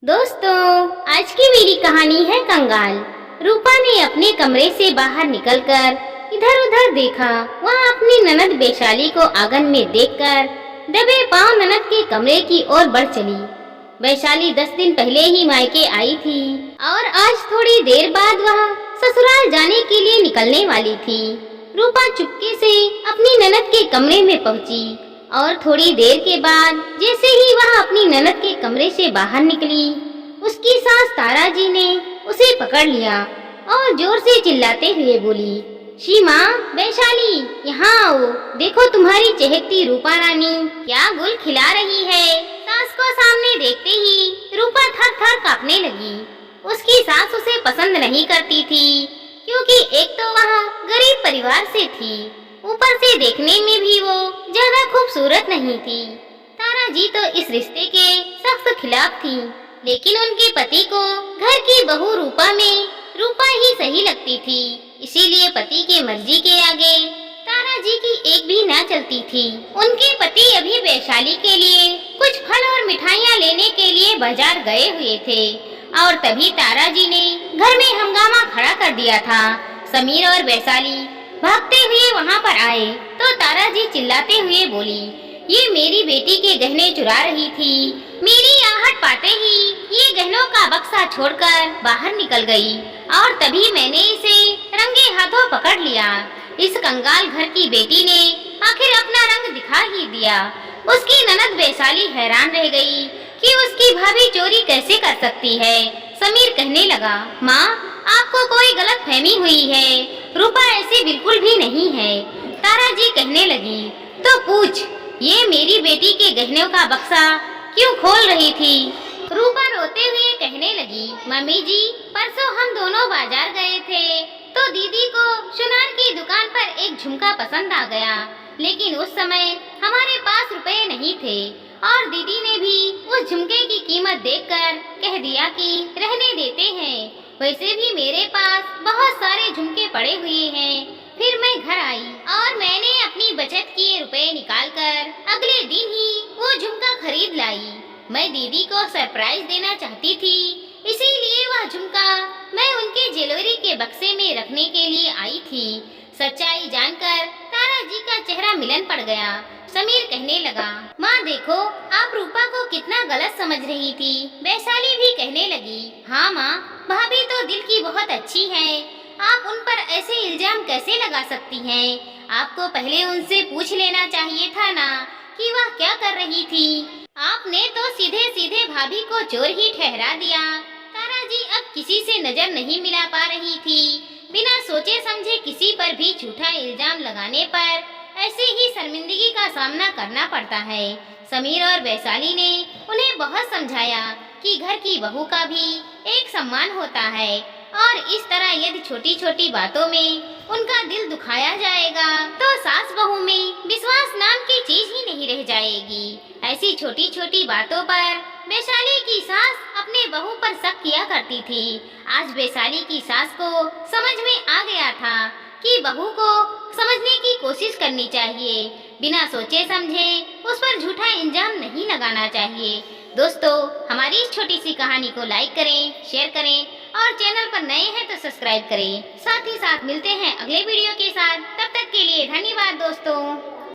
दोस्तों, आज की मेरी कहानी है कंगाल। रूपा ने अपने कमरे से बाहर निकलकर इधर उधर देखा। वह अपनी ननद वैशाली को आंगन में देखकर दबे पांव ननद के कमरे की ओर बढ़ चली। वैशाली 10 दिन पहले ही मायके आई थी और आज थोड़ी देर बाद वह ससुराल जाने के लिए निकलने वाली थी। रूपा चुपके से अपनी ननद के कमरे में पहुंची और थोड़ी देर के बाद जैसे ही वह अपनी ननद के कमरे से बाहर निकली, उसकी सास तारा जी ने उसे पकड़ लिया और जोर से चिल्लाते हुए बोली, सीमा, वैशाली, यहाँ आओ। देखो तुम्हारी चहकती रूपा रानी क्या गुल खिला रही है। सास को सामने देखते ही रूपा थर थर कांपने लगी। उसकी सास उसे पसंद नहीं करती थी क्योंकि एक तो वह गरीब परिवार से थी, ऊपर से देखने में भी वो ज्यादा खूबसूरत नहीं थी। तारा जी तो इस रिश्ते के सख्त खिलाफ थी, लेकिन उनके पति को घर की बहू रूपा में रूपा ही सही लगती थी। इसीलिए पति के मर्जी के आगे तारा जी की एक भी ना चलती थी। उनके पति अभी वैशाली के लिए कुछ फल और मिठाइयाँ लेने के लिए बाजार गए हुए थे और तभी तारा जी ने घर में हंगामा खड़ा कर दिया था। समीर और वैशाली भागते हुए वहाँ पर आए तो तारा जी चिल्लाते हुए बोली, ये मेरी बेटी के गहने चुरा रही थी। मेरी आहट पाते ही ये गहनों का बक्सा छोड़कर बाहर निकल गई और तभी मैंने इसे रंगे हाथों पकड़ लिया। इस कंगाल घर की बेटी ने आखिर अपना रंग दिखा ही दिया। उसकी ननद वैशाली हैरान रह गई कि उसकी भाभी चोरी कैसे कर सकती है। समीर कहने लगा, माँ, आपको कोई गलत फहमी हुई है, रूपा ऐसी बिल्कुल भी नहीं है। तारा जी कहने लगी, तो पूछ, ये मेरी बेटी के गहनों का बक्सा क्यों खोल रही थी। रूपा रोते हुए कहने लगी, मम्मी जी, परसों हम दोनों बाजार गए थे तो दीदी को सुनार की दुकान पर एक झुमका पसंद आ गया, लेकिन उस समय हमारे पास रुपए नहीं थे और दीदी ने भी उस झुमके की कीमत देखकर कह दिया कि रहने देते हैं। वैसे भी मेरे पास बहुत सारे झुमके पड़े हुए हैं। फिर मैं घर आई और मैंने अपनी बचत किए रुपए निकालकर अगले दिन ही वो झुमका खरीद लाई। मैं दीदी को सरप्राइज देना चाहती थी, इसीलिए वह झुमका मैं उनके ज्वेलरी के बक्से में रखने के लिए आई थी। सच्चाई जानकर तारा जी का चेहरा मिलन पड़ गया। समीर कहने लगा, माँ देखो, आप रूपा को कितना गलत समझ रही थी। वैशाली भी कहने लगी, हाँ माँ, भाभी तो दिल की बहुत अच्छी है, आप उन पर ऐसे इल्जाम कैसे लगा सकती हैं। आपको पहले उनसे पूछ लेना चाहिए था ना कि वह क्या कर रही थी। आपने तो सीधे सीधे भाभी को चोर ही ठहरा दिया। तारा जी अब किसी से नजर नहीं मिला पा रही थी। बिना सोचे समझे किसी पर भी झूठा इल्जाम लगाने पर ऐसे ही शर्मिंदगी का सामना करना पड़ता है। समीर और वैशाली ने उन्हें बहुत समझाया कि घर की बहू का भी एक सम्मान होता है और इस तरह यदि छोटी छोटी बातों में उनका दिल दुखाया जाएगा तो सास बहू में विश्वास नाम की चीज ही नहीं रह जाएगी। ऐसी छोटी छोटी बातों पर वैशाली की सास अपने बहू पर शक किया करती थी। आज वैशाली की सास को समझ में आ गया था कि बहू को समझने की कोशिश करनी चाहिए, बिना सोचे समझे उस पर झूठा इल्जाम नहीं लगाना चाहिए। दोस्तों, हमारी इस छोटी सी कहानी को लाइक करें, शेयर करें और चैनल पर नए हैं तो सब्सक्राइब करें। साथ ही साथ मिलते हैं अगले वीडियो के साथ। तब तक के लिए धन्यवाद दोस्तों।